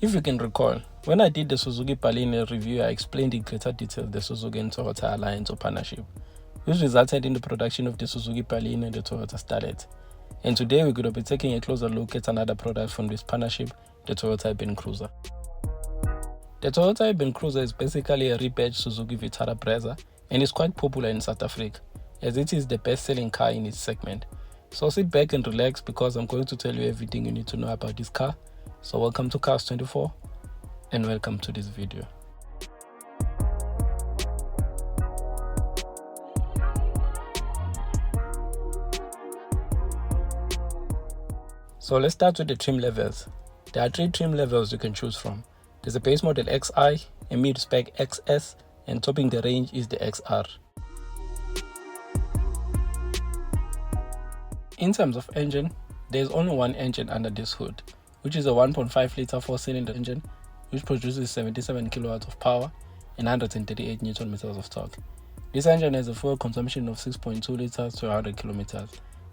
If you can recall, when I did the Suzuki Baleno review, I explained in greater detail the Suzuki and Toyota alliance or partnership, which resulted in the production of the Suzuki Baleno and the Toyota Starlet. And today we're going to be taking a closer look at another product from this partnership, the Toyota Urban Cruiser. The Toyota Urban Cruiser is basically a rebadged Suzuki Vitara Brezza and is quite popular in South Africa, as it is the best-selling car in its segment. So sit back and relax because I'm going to tell you everything you need to know about this car. So welcome to Cars24 and welcome to this video. So let's start with the trim levels. There are 3 trim levels you can choose from. There's a base model XI, a mid-spec XS, and topping the range is the XR. In terms of engine, there's only one engine under this hood, which is a 1.5 litre 4-cylinder engine which produces 77 kilowatts of power and 138 newton meters of torque. This engine has a fuel consumption of 6.2 liters to 100 kilometers,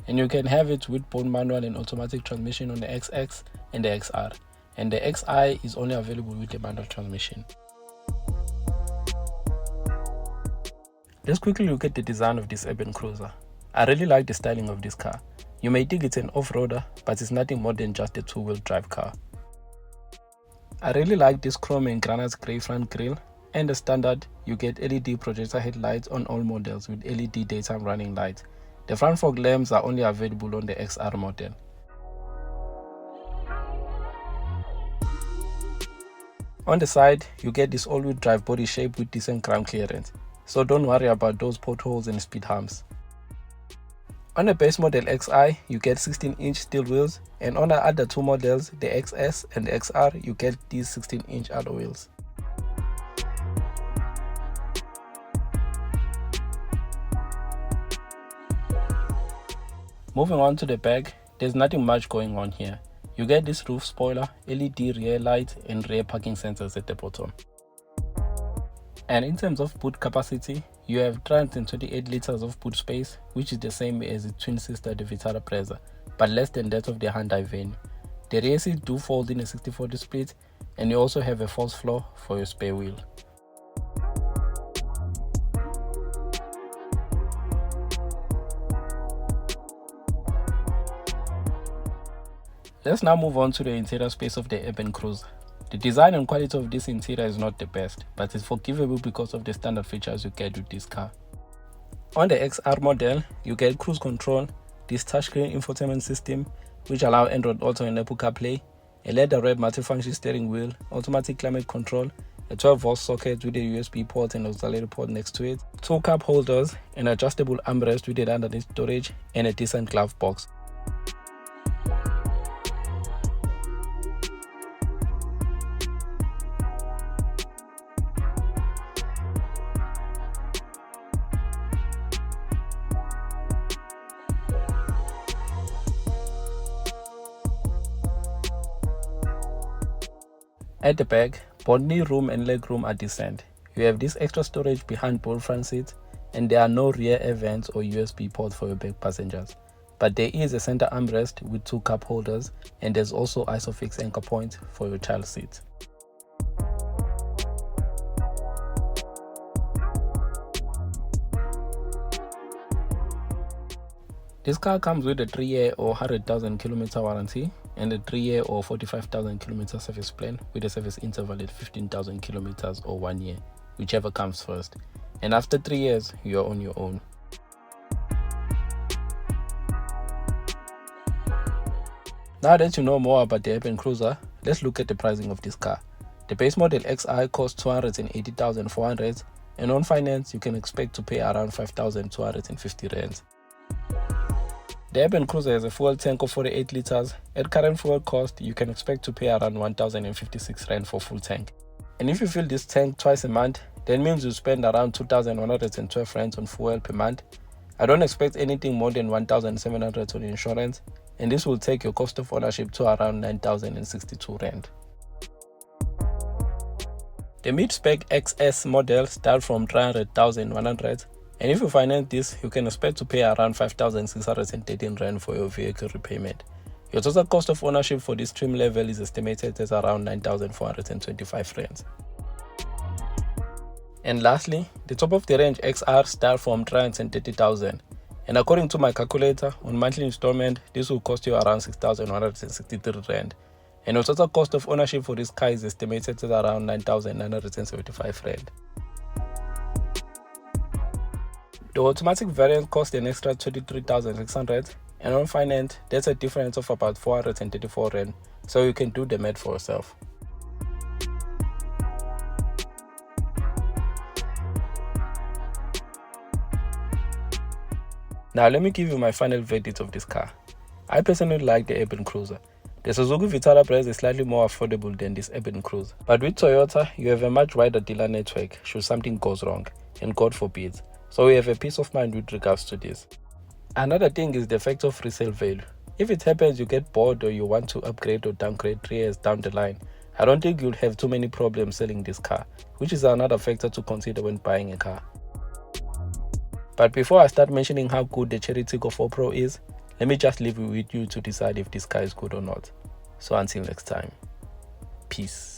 and you can have it with both manual and automatic transmission on the XX and the XR, and the XI is only available with the manual transmission. Let's quickly look at the design of this Urban Cruiser. I really like the styling of this car. You may think it's an off-roader, but it's nothing more than just a 2-wheel drive car. I really like this chrome and granite grey front grille, and the standard, you get LED projector headlights on all models with LED daytime running lights. The front fog lamps are only available on the XR model. On the side, you get this all-wheel drive body shape with decent ground clearance, so don't worry about those potholes and speed humps. On the base model XI, you get 16-inch steel wheels, and on the other 2 models, the XS and the XR, you get these 16-inch alloy wheels. Moving on to the back, there's nothing much going on here. You get this roof spoiler, LED rear light, and rear parking sensors at the bottom. And in terms of boot capacity, you have 328 liters of boot space, which is the same as its twin sister, the Vitara Brezza, but less than that of the Hyundai Venue. The rear seats do fold in a 60-40 split, and you also have a false floor for your spare wheel. Let's now move on to the interior space of the Urban Cruiser. The design and quality of this interior is not the best, but it's forgivable because of the standard features you get with this car. On the XR model, you get cruise control, this touchscreen infotainment system which allow Android Auto and Apple CarPlay, a leather-wrapped multifunction steering wheel, automatic climate control, a 12-volt socket with a USB port and auxiliary port next to it, 2 cup holders, an adjustable armrest with it underneath storage, and a decent glove box. At the back, both knee room and leg room are decent. You have this extra storage behind both front seats, and there are no rear air vents or USB ports for your back passengers. But there is a center armrest with 2 cup holders, and there's also ISOFIX anchor point for your child seat. This car comes with a 3-year or 100,000 kilometer warranty and a 3-year or 45,000 kilometer service plan with a service interval at 15,000 kilometers or 1 year, whichever comes first. And after 3 years, you're on your own. Now that you know more about the Urban Cruiser, let's look at the pricing of this car. The base model XI costs 280,400, and on finance you can expect to pay around 5,250 rands. The Urban Cruiser has a fuel tank of 48 liters. At current fuel cost, you can expect to pay around 1,056 rand for full tank. And if you fill this tank twice a month, that means you spend around 2,112 rands on fuel per month. I don't expect anything more than 1,700 on insurance, and this will take your cost of ownership to around 9,062 rand. The mid-spec XS model starts from 300,100, and if you finance this, you can expect to pay around 5,613 rand for your vehicle repayment. Your total cost of ownership for this trim level is estimated as around 9,425 rands. And lastly, the top of the range XR start from 330,000. And according to my calculator, on monthly installment, this will cost you around 6,163 rand. And your total cost of ownership for this car is estimated at around 9,975 rand. The automatic variant costs an extra 23,600, and on finance, there's a difference of about 434 rand, so you can do the math for yourself. Now let me give you my final verdict of this car. I personally like the Urban Cruiser. The Suzuki Vitara price is slightly more affordable than this Urban Cruiser. But with Toyota, you have a much wider dealer network should something goes wrong, and God forbid. So we have a peace of mind with regards to this. Another thing is the fact of resale value. If it happens you get bored or you want to upgrade or downgrade 3 years down the line, I don't think you'll have too many problems selling this car, which is another factor to consider when buying a car. But before I start mentioning how good the Chery Tiggo 4 Pro is, let me just leave it with you to decide if this car is good or not. So until next time, peace.